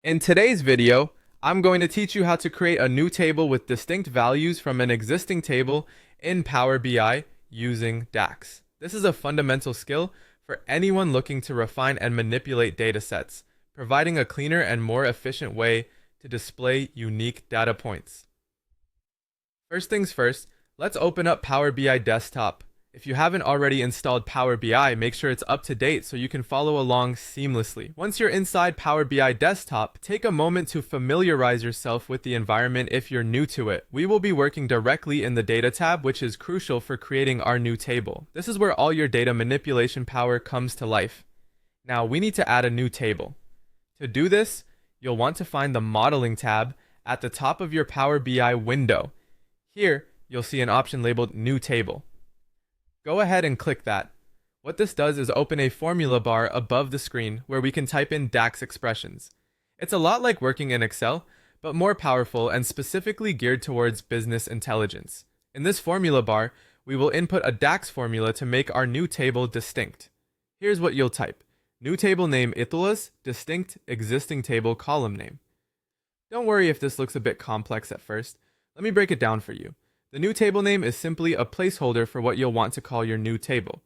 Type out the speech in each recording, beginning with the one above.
In today's video, I'm going to teach you how to create a new table with distinct values from an existing table in Power BI using DAX. This is a fundamental skill for anyone looking to refine and manipulate data sets, providing a cleaner and more efficient way to display unique data points. First things first, let's open up Power BI Desktop. If you haven't already installed Power BI, make sure it's up to date so you can follow along seamlessly. Once you're inside Power BI Desktop, take a moment to familiarize yourself with the environment if you're new to it. We will be working directly in the Data tab, which is crucial for creating our new table. This is where all your data manipulation power comes to life. Now, we need to add a new table. To do this, you'll want to find the Modeling tab at the top of your Power BI window. Here, you'll see an option labeled New Table. Go ahead and click that. What this does is open a formula bar above the screen where we can type in DAX expressions. It's a lot like working in Excel, but more powerful and specifically geared towards business intelligence. In this formula bar, we will input a DAX formula to make our new table distinct. Here's what you'll type. New table name itulas, distinct existing table column name. Don't worry if this looks a bit complex at first. Let me break it down for you. The new table name is simply a placeholder for what you'll want to call your new table.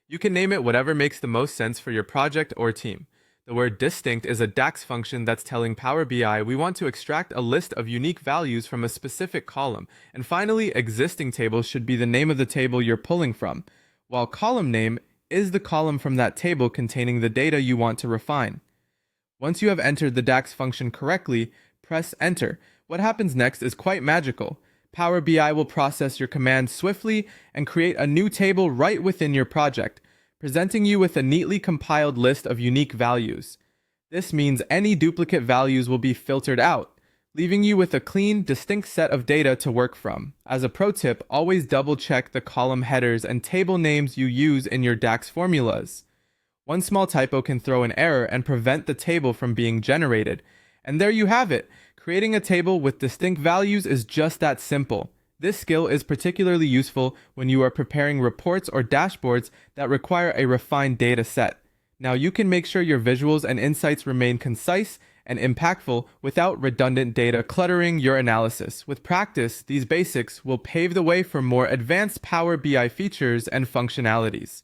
You can name it whatever makes the most sense for your project or team. The word distinct is a DAX function that's telling Power BI we want to extract a list of unique values from a specific column. And finally, existing table should be the name of the table you're pulling from, while column name is the column from that table containing the data you want to refine. Once you have entered the DAX function correctly, press enter. What happens next is quite magical. Power BI will process your command swiftly and create a new table right within your project, presenting you with a neatly compiled list of unique values. This means any duplicate values will be filtered out, leaving you with a clean, distinct set of data to work from. As a pro tip, always double-check the column headers and table names you use in your DAX formulas. One small typo can throw an error and prevent the table from being generated. And there you have it. Creating a table with distinct values is just that simple. This skill is particularly useful when you are preparing reports or dashboards that require a refined data set. Now you can make sure your visuals and insights remain concise and impactful without redundant data cluttering your analysis. With practice, these basics will pave the way for more advanced Power BI features and functionalities.